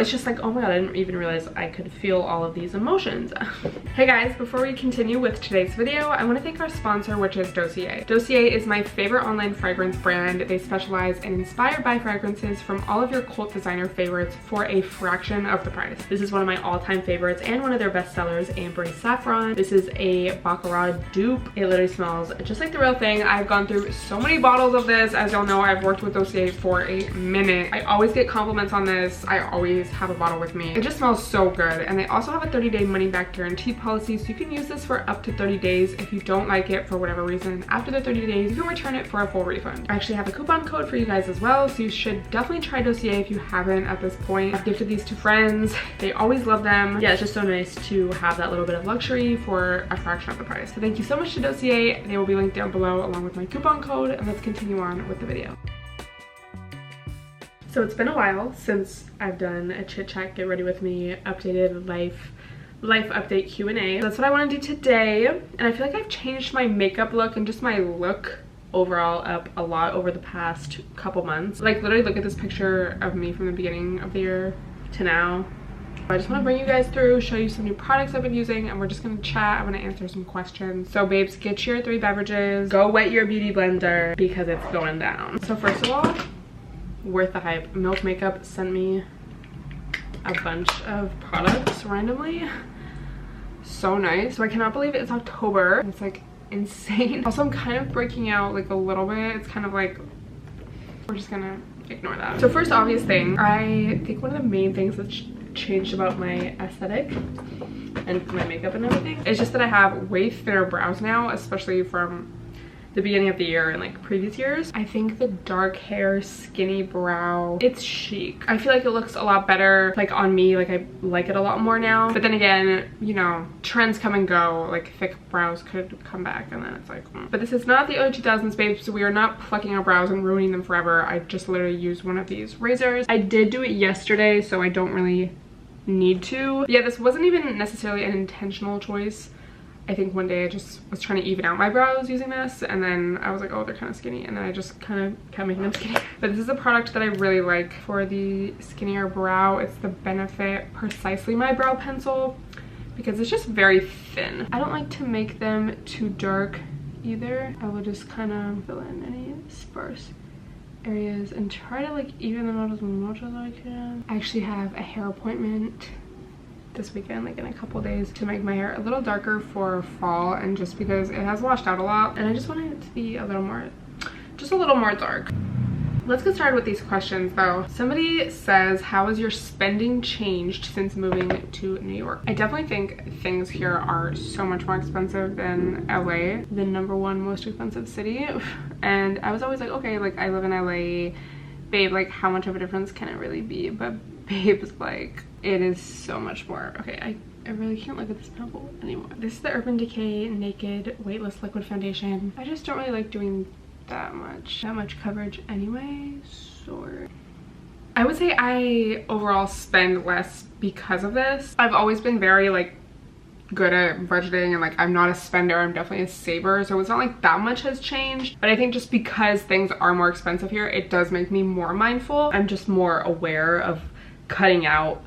It's just like, oh my god, I didn't even realize I could feel all of these emotions. Hey guys, before we continue with today's video, I want to thank our sponsor, which is Dossier. Dossier is my favorite online fragrance brand. They specialize in inspired by fragrances from all of your cult designer favorites for a fraction of the price. This is one of my all-time favorites and one of their best sellers, Amber Saffron. This is a Baccarat dupe. It literally smells just like the real thing. I've gone through so many bottles of this. As y'all know, I've worked with Dossier for a minute. I always get compliments on this. I always have a bottle with me. It just smells so good. And they also have a 30-day money-back guarantee policy, so you can use this for up to 30 days. If you don't like it for whatever reason, after the 30 days, you can return it for a full refund. I actually have a coupon code for you guys as well, so you should definitely try Dossier if you haven't at this point. I've gifted these to friends. They always love them. Yeah, it's just so nice to have that little bit of luxury for a fraction of the price. So thank you so much to Dossier. They will be linked down below along with my coupon code, and let's continue on with the video. So it's been a while since I've done a chit chat, get ready with me, updated life update Q&A. That's what I want to do today. And I feel like I've changed my makeup look and just my look overall up a lot over the past couple months. Like literally look at this picture of me from the beginning of the year to now. I just want to bring you guys through, show you some new products I've been using, and we're just going to chat. I'm going to answer some questions. So babes, get your 3 beverages, go wet your beauty blender because it's going down. So first of all, worth the hype. Milk Makeup sent me a bunch of products randomly. So nice. So I cannot believe it's October. It's like insane. Also, I'm kind of breaking out like a little bit. It's kind of like, we're just gonna ignore that. So first obvious thing, I think one of the main things that's changed about my aesthetic and my makeup and everything is just that I have way thinner brows now, especially from the beginning of the year and like previous years. I think the dark hair, skinny brow, it's chic. I feel like it looks a lot better like on me. Like I like it a lot more now. But then again, you know, trends come and go. Like thick brows could come back and then it's like, But this is not the early 2000s, babe. So we are not plucking our brows and ruining them forever. I just literally used one of these razors. I did do it yesterday, so I don't really need to. Yeah, this wasn't even necessarily an intentional choice. I think one day I just was trying to even out my brows using this, and then I was like, oh, they're kind of skinny, and then I just kind of kept making them skinny. But this is a product that I really like for the skinnier brow. It's the Benefit Precisely My Brow Pencil because it's just very thin. I don't like to make them too dark either. I will just kind of fill in any sparse areas and try to like even them out as much as I can. I actually have a hair appointment this weekend, like in a couple days, to make my hair a little darker for fall, and just because it has washed out a lot and I just want it to be a little more, just a little more dark. Let's get started with these questions though. Somebody says, how has your spending changed since moving to New York? I definitely think things here are so much more expensive than LA, the #1 most expensive city. And I was always like, okay, like I live in LA, babe, like how much of a difference can it really be? But babe's like, it is so much more. Okay, I really can't look at this pimple anymore. This is the Urban Decay Naked Weightless Liquid Foundation. I just don't really like doing that much coverage anyway, so I would say I overall spend less because of this. I've always been very like good at budgeting and like I'm not a spender, I'm definitely a saver, so it's not like that much has changed. But I think just because things are more expensive here, it does make me more mindful. I'm just more aware of cutting out,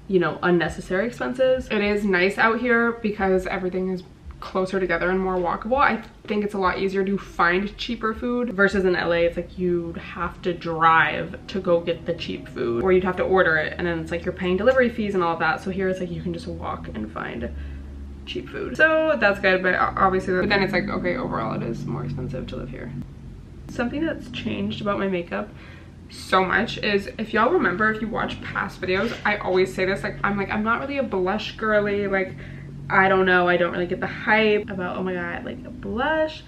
you know, unnecessary expenses. It is nice out here because everything is closer together and more walkable. I think it's a lot easier to find cheaper food versus in LA. It's like you'd have to drive to go get the cheap food, or you'd have to order it, and then it's like you're paying delivery fees and all of that. So here it's like you can just walk and find cheap food. So that's good, but obviously, but then it's like, okay, overall it is more expensive to live here. Something that's changed about my makeup so much is, if y'all remember, if you watch past videos, I always say this, like I'm not really a blush girly. Like I don't know, I don't really get the hype about, oh my god, like a blush.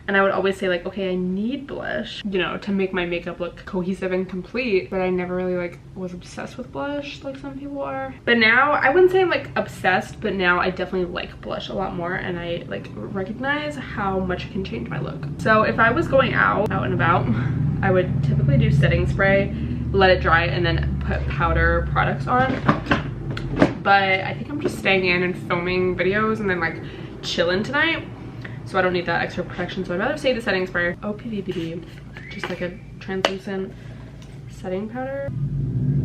And I would always say like, okay, I need blush, you know, to make my makeup look cohesive and complete. But I never really like was obsessed with blush like some people are. But now, I wouldn't say I'm like obsessed, but now I definitely like blush a lot more, and I like recognize how much it can change my look. So if I was going out and about, I would typically do setting spray, let it dry, and then put powder products on. But I think I'm just staying in and filming videos and then like chilling tonight, so I don't need that extra protection. So I'd rather save the setting spray. OPVBD, just like a translucent setting powder.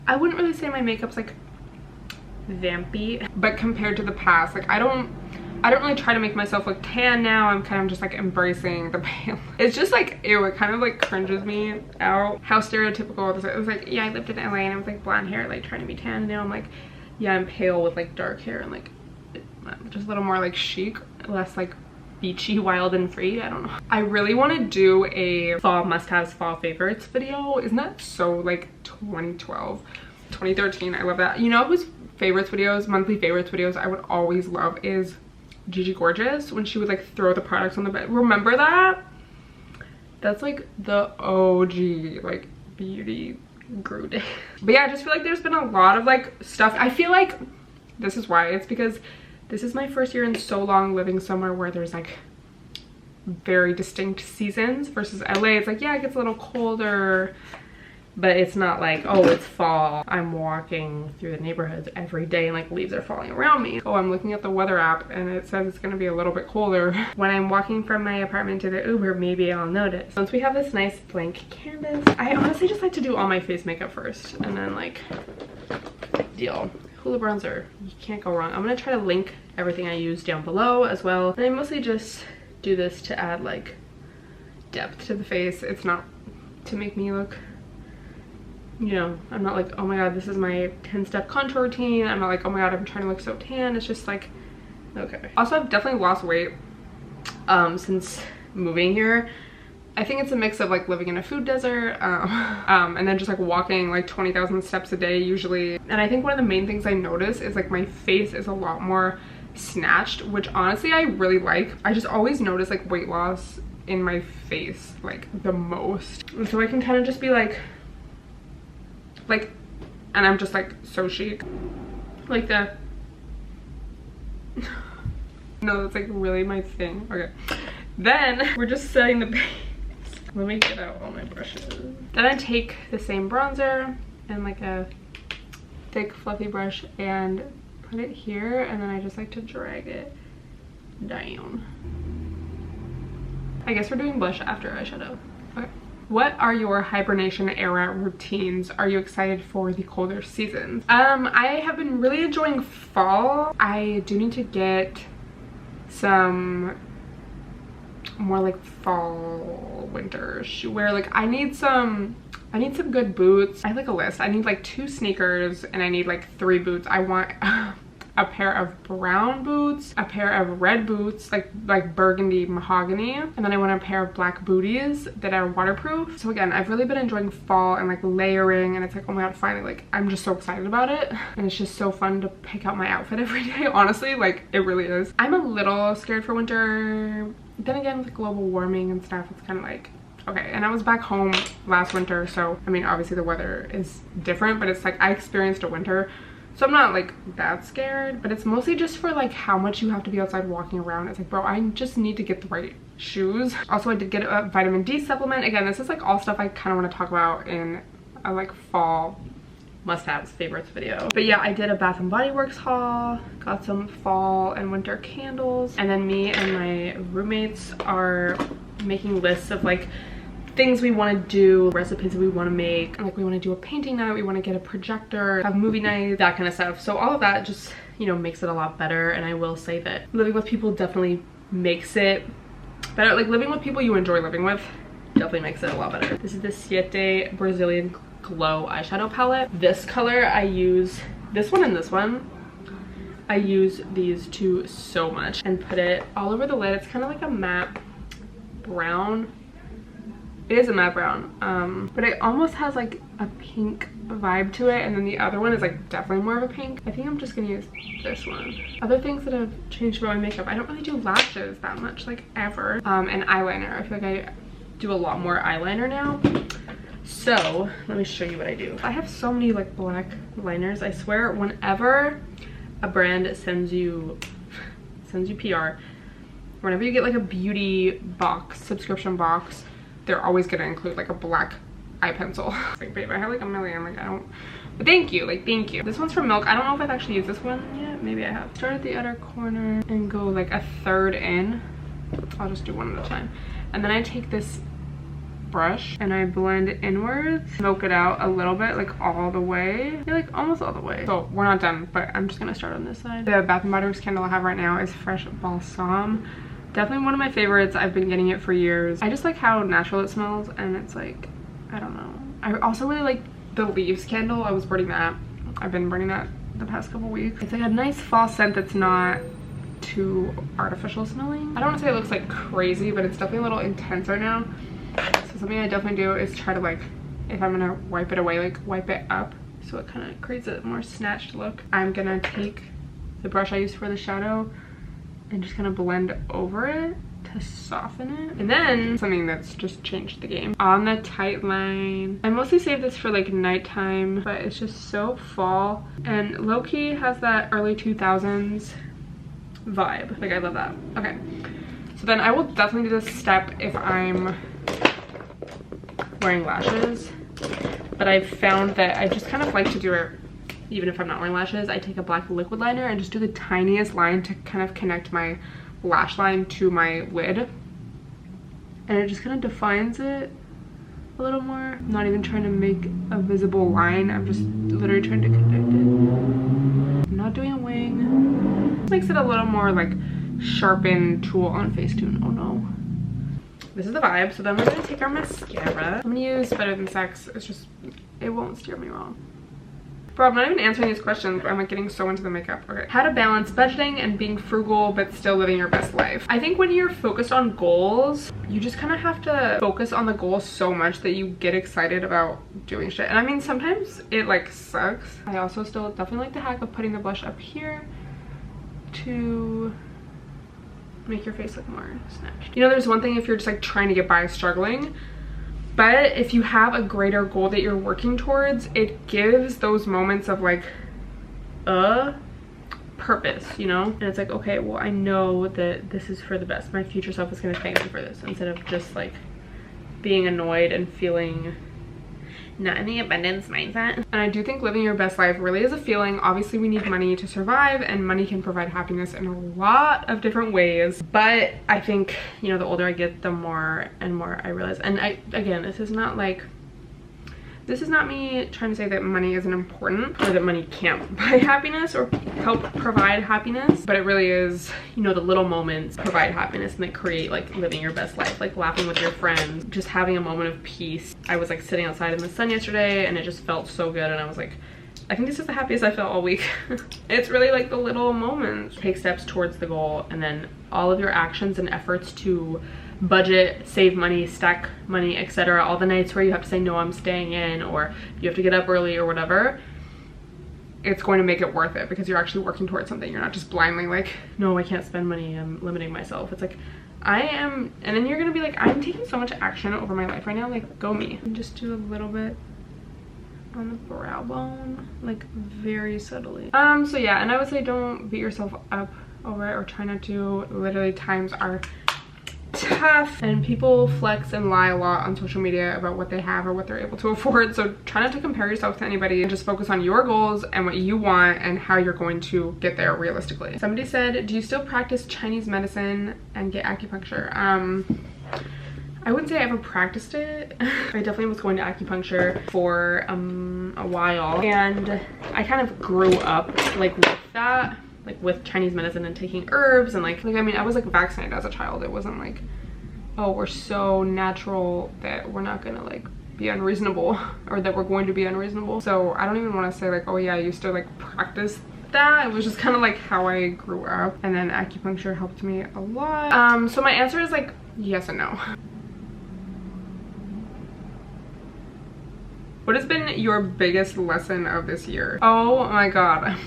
I wouldn't really say my makeup's like vampy, but compared to the past, like I don't really try to make myself look tan now. I'm kind of just like embracing the pale. It's just like, ew, it kind of like cringes me out how stereotypical this is. It was like, yeah, I lived in LA and I was like blonde hair, like trying to be tan, and now I'm like, yeah, I'm pale with like dark hair and like just a little more like chic, less like beachy, wild and free. I don't know. I really want to do a fall must-haves, fall favorites video. Isn't that so like 2012, 2013? I love that. You know whose favorites videos, monthly favorites videos I would always love is Gigi Gorgeous, when she would like throw the products on the bed. Remember that? That's like the OG like beauty guru day. But yeah, I just feel like there's been a lot of like stuff. I feel like this is why. It's because this is my first year in so long living somewhere where there's like very distinct seasons versus LA. It's like, yeah, it gets a little colder, but it's not like, oh, it's fall. I'm walking through the neighborhoods every day and like leaves are falling around me. Oh, I'm looking at the weather app and it says it's gonna be a little bit colder. When I'm walking from my apartment to the Uber, maybe I'll notice. Once we have this nice blank canvas, I honestly just like to do all my face makeup first and then like, deal. Hoola bronzer, you can't go wrong. I'm gonna try to link everything I use down below as well. And I mostly just do this to add like depth to the face. It's not to make me look, you know, I'm not like, oh my god, this is my 10-step contour routine. I'm not like, oh my god, I'm trying to look so tan. It's just like, okay. Also, I've definitely lost weight since moving here. I think it's a mix of like living in a food desert and then just like walking like 20,000 steps a day usually. And I think one of the main things I notice is like my face is a lot more snatched, which honestly I really like. I just always notice like weight loss in my face like the most. And so I can kind of just be like, and I'm just like so chic. Like the, no, that's like really my thing. Okay. Then we're just setting the base. Let me get out all my brushes. Then I take the same bronzer and like a thick fluffy brush and put it here, and then I just like to drag it down. I guess we're doing blush after eyeshadow. Okay. What are your hibernation era routines? Are you excited for the colder seasons? I have been really enjoying fall. I do need to get some more like fall winter shoe wear. Like I need some good boots. I have like a list. I need like 2 sneakers and I need like 3 boots. I want a pair of brown boots, a pair of red boots, like burgundy mahogany, and then I want a pair of black booties that are waterproof. So again, I've really been enjoying fall and like layering, and it's like, oh my god, finally, like I'm just so excited about it, and it's just so fun to pick out my outfit every day. Honestly, like it really is. I'm a little scared for winter. Then again, with global warming and stuff, it's kind of like, okay. And I was back home last winter, so I mean obviously the weather is different, but it's like I experienced a winter, so I'm not like that scared. But it's mostly just for like how much you have to be outside walking around. It's like, bro, I just need to get the right shoes. Also, I did get a vitamin D supplement. Again, this is like all stuff I kind of want to talk about in a like fall must-haves favorites video. But yeah, I did a Bath and Body Works haul, got some fall and winter candles, and then me and my roommates are making lists of like things we want to do, recipes we want to make. Like we want to do a painting night, we want to get a projector, have movie night, that kind of stuff. So all of that just, you know, makes it a lot better. And I will say that living with people definitely makes it better. Like living with people you enjoy living with definitely makes it a lot better. This is the Siete Brazilian Glow eyeshadow palette. This color I use, this one and this one, I use these two so much and put it all over the lid. It's kind of like a matte brown. It is a matte brown, but it almost has like a pink vibe to it, and then the other one is like definitely more of a pink. I think I'm just gonna use this one. Other things that have changed about my makeup, I don't really do lashes that much, like ever, and eyeliner. I feel like I do a lot more eyeliner now. So let me show you what I do. I have so many like black liners. I swear, whenever a brand sends you PR, whenever you get like a beauty box, subscription box, they're always gonna include like a black eye pencil. It's like, babe, I have like a million, like I don't, but thank you, like thank you. This one's from Milk. I don't know if I've actually used this one yet. Maybe I have. Start at the outer corner and go like a third in. I'll just do one at a time. And then I take this brush and I blend inwards, smoke it out a little bit, like all the way. Yeah, like almost all the way. So we're not done, but I'm just gonna start on this side. The Bath & Body Works candle I have right now is Fresh Balsam. Definitely one of my favorites. I've been getting it for years. I just like how natural it smells, and it's like, I don't know. I also really like the Leaves candle. I was burning that. I've been burning that the past couple weeks. It's like a nice fall scent that's not too artificial smelling. I don't want to say it looks like crazy, but it's definitely a little intense right now. So something I definitely do is try to, like, if I'm gonna wipe it away, like wipe it up so it kind of creates a more snatched look. I'm gonna take the brush I used for the shadow and just kind of blend over it to soften it. And then something that's just changed the game. On the tight line, I mostly save this for like nighttime, but it's just so fall, and low-key has that early 2000s vibe. Like, I love that. Okay, so then I will definitely do this step if I'm wearing lashes, but I've found that I just kind of like to do it even if I'm not wearing lashes. I take a black liquid liner and just do the tiniest line to kind of connect my lash line to my lid, and it just kind of defines it a little more. I'm not even trying to make a visible line, I'm just literally trying to connect it. I'm not doing a wing. Makes it a little more like sharpened tool on Facetune. Oh no. This is the vibe. So then we're gonna take our mascara. I'm gonna use Better Than Sex. It's just, it won't steer me wrong. Bro, I'm not even answering these questions, but I'm like getting so into the makeup. Okay. How to balance budgeting and being frugal but still living your best life. I think when you're focused on goals, you just kind of have to focus on the goal so much that you get excited about doing shit. And I mean, sometimes it like sucks. I also still definitely like the hack of putting the blush up here to make your face look more snatched. You know, there's one thing if you're just like trying to get by struggling, but if you have a greater goal that you're working towards, it gives those moments of like purpose, you know? And it's like, okay, well, I know that this is for the best. My future self is gonna thank me for this, instead of just like being annoyed and feeling not in the abundance mindset. And I do think living your best life really is a feeling. Obviously we need money to survive, and money can provide happiness in a lot of different ways, but I think, you know, the older I get, the more and more I realize. And again, this is not me trying to say that money isn't important or that money can't buy happiness or help provide happiness, but it really is, you know, the little moments provide happiness and they create like living your best life, like laughing with your friends, just having a moment of peace. I was like sitting outside in the sun yesterday and it just felt so good, and I was like, I think this is the happiest I felt all week. It's really like the little moments. Take steps towards the goal, and then all of your actions and efforts to budget, save money, stack money, etc. All the nights where you have to say, no, I'm staying in, or you have to get up early or whatever, it's going to make it worth it because you're actually working towards something. You're not just blindly like, no, I can't spend money, I'm limiting myself. It's like, I am, and then you're gonna be like, I'm taking so much action over my life right now, like, go me. And just do a little bit on the brow bone, like very subtly. So yeah, and I would say don't beat yourself up over it, or try not to. Literally, times are tough and people flex and lie a lot on social media about what they have or what they're able to afford, so try not to compare yourself to anybody and just focus on your goals and what you want and how you're going to get there realistically. Somebody said, do you still practice Chinese medicine and get acupuncture? I wouldn't say I ever practiced it. I definitely was going to acupuncture for a while, and I kind of grew up like with that, like with Chinese medicine and taking herbs, and like I mean, I was like vaccinated as a child. It wasn't like, oh, we're so natural that we're not gonna like be unreasonable, or that we're going to be unreasonable. So I don't even want to say like, oh yeah, I used to like practice that. It was just kind of like how I grew up, and then acupuncture helped me a lot. So my answer is like yes and no. What has been your biggest lesson of this year? Oh my god.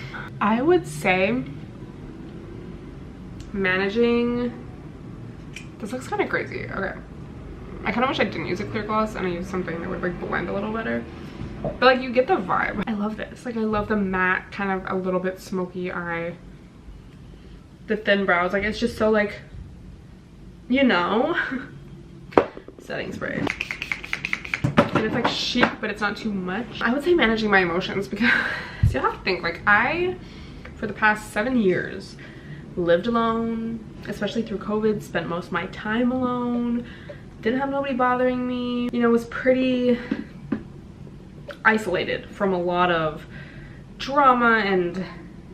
I would say managing, this looks kind of crazy. Okay. I kind of wish I didn't use a clear gloss and I used something that would like blend a little better. But like, you get the vibe. I love this. Like, I love the matte, kind of a little bit smoky eye. The thin brows. Like, it's just so like, you know. Setting spray. And it's like chic, but it's not too much. I would say managing my emotions, because you have to think, like, I, for the past 7 years, lived alone, especially through COVID, spent most of my time alone, didn't have nobody bothering me, you know, was pretty isolated from a lot of drama. And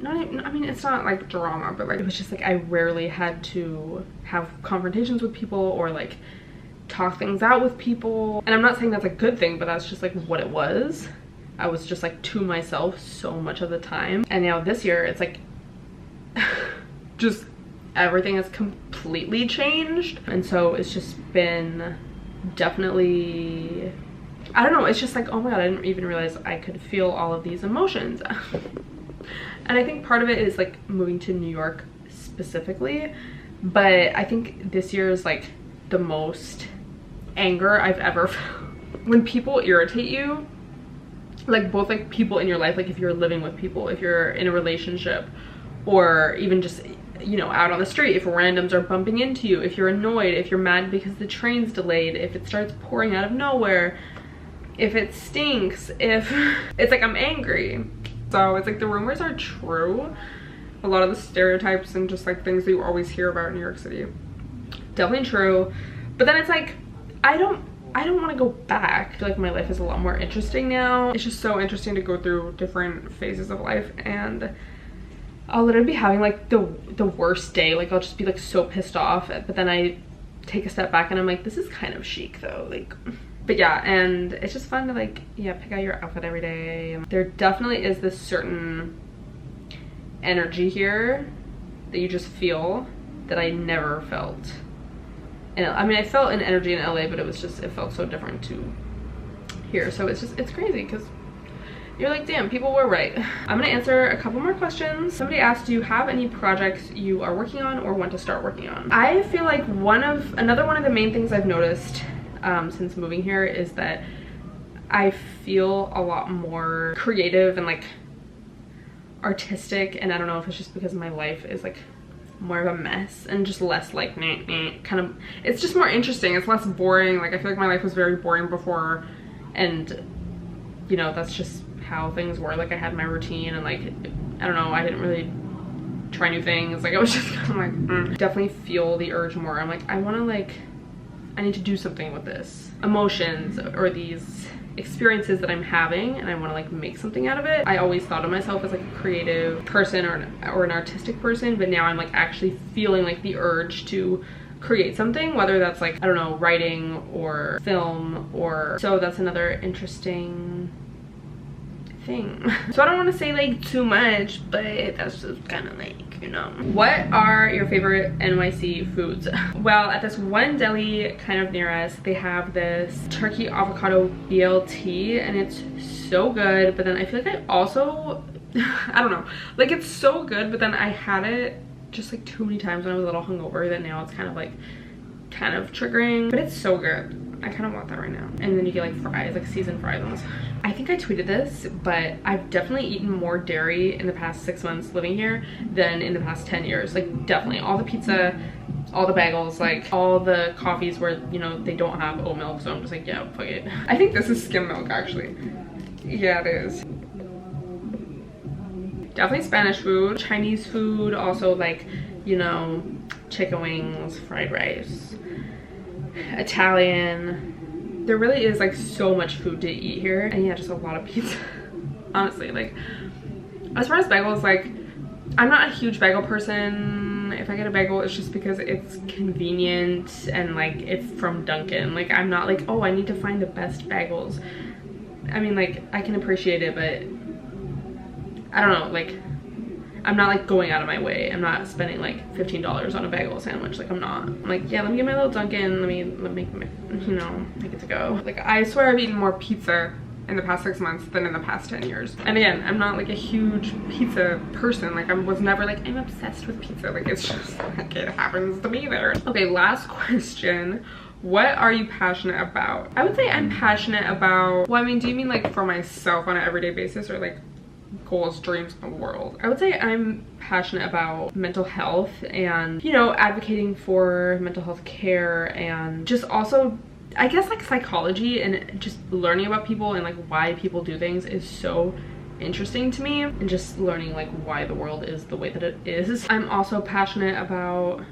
not even, I mean, it's not like drama, but like it was just like I rarely had to have confrontations with people or like talk things out with people. And I'm not saying that's a good thing, but that's just like what it was. I was just like to myself so much of the time. And now this year it's like just everything has completely changed. And so it's just been definitely, I don't know, it's just like, oh my god, I didn't even realize I could feel all of these emotions. And I think part of it is like moving to New York specifically, but I think this year is like the most anger I've ever felt. When people irritate you, like both like people in your life, like if you're living with people, if you're in a relationship, or even just, you know, out on the street, if randoms are bumping into you, if you're annoyed, if you're mad because the train's delayed, if it starts pouring out of nowhere, if it stinks, if it's like I'm angry. So it's like the rumors are true. A lot of the stereotypes and just like things that you always hear about in New York City, definitely true. But then it's like I don't want to go back. I feel like my life is a lot more interesting now. It's just so interesting to go through different phases of life, and I'll literally be having like the worst day. Like I'll just be like so pissed off, but then I take a step back and I'm like, this is kind of chic though, like. But yeah, and it's just fun to like, yeah, pick out your outfit every day. There definitely is this certain energy here that you just feel that I never felt. And I mean, I felt an energy in LA, but it was just, it felt so different to here. So it's just, it's crazy because you're like, damn, people were right. I'm gonna answer a couple more questions. Somebody asked, do you have any projects you are working on or want to start working on? I feel like another one of the main things I've noticed since moving here is that I feel a lot more creative and like artistic, and I don't know if it's just because my life is like more of a mess and just less like kind of, it's just more interesting, it's less boring. Like I feel like my life was very boring before, and you know, that's just how things were. Like I had my routine and like, I don't know, I didn't really try new things. Like I was just kind of like, Definitely feel the urge more. I'm like, I need to do something with this emotions or these experiences that I'm having, and I want to like make something out of it. I always thought of myself as like a creative person or an artistic person, but now I'm like actually feeling like the urge to create something, whether that's like, I don't know, writing or film, or so that's another interesting thing. So I don't want to say like too much, but that's just kind of like, you know. What are your favorite NYC foods? Well, at this one deli kind of near us, they have this turkey avocado BLT, and it's so good. But then I feel like I also, I don't know, like it's so good, but then I had it just like too many times when I was a little hungover that now it's kind of triggering, but it's so good. I kind of want that right now. And then you get like fries, like seasoned fries on the side. I think I tweeted this, but I've definitely eaten more dairy in the past 6 months living here than in the past 10 years. Like definitely all the pizza, all the bagels, like all the coffees where, you know, they don't have oat milk. So I'm just like, yeah, fuck it. I think this is skim milk actually. Yeah, it is. Definitely Spanish food, Chinese food, also like, you know, chicken wings, fried rice, Italian. There really is like so much food to eat here, and yeah, just a lot of pizza. Honestly, like as far as bagels, like I'm not a huge bagel person. If I get a bagel, it's just because it's convenient and like it's from Dunkin'. Like I'm not like, oh, I need to find the best bagels. I mean, like I can appreciate it, but I don't know, like I'm not like going out of my way. I'm not spending like $15 on a bagel sandwich. Like I'm not. I'm like, yeah, let me get my little Dunkin'. Let me make my, you know, make it to go. Like I swear I've eaten more pizza in the past 6 months than in the past 10 years. And again, I'm not like a huge pizza person. Like I was never like, I'm obsessed with pizza. Like it's just like it happens to be there. Okay, last question. What are you passionate about? I would say I'm passionate about, well, I mean, do you mean like for myself on an everyday basis, or like goals, dreams in the world? I would say I'm passionate about mental health and, you know, advocating for mental health care, and just also I guess like psychology and just learning about people and like why people do things is so interesting to me, and just learning like why the world is the way that it is. I'm also passionate about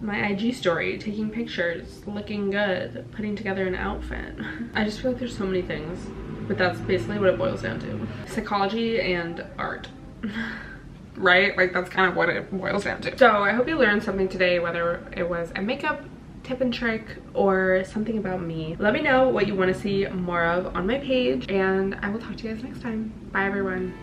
my IG story, taking pictures, looking good, putting together an outfit. I just feel like there's so many things, but that's basically what it boils down to. Psychology and art. Right? Like that's kind of what it boils down to. So I hope you learned something today, whether it was a makeup tip and trick or something about me. Let me know what you want to see more of on my page, and I will talk to you guys next time. Bye everyone.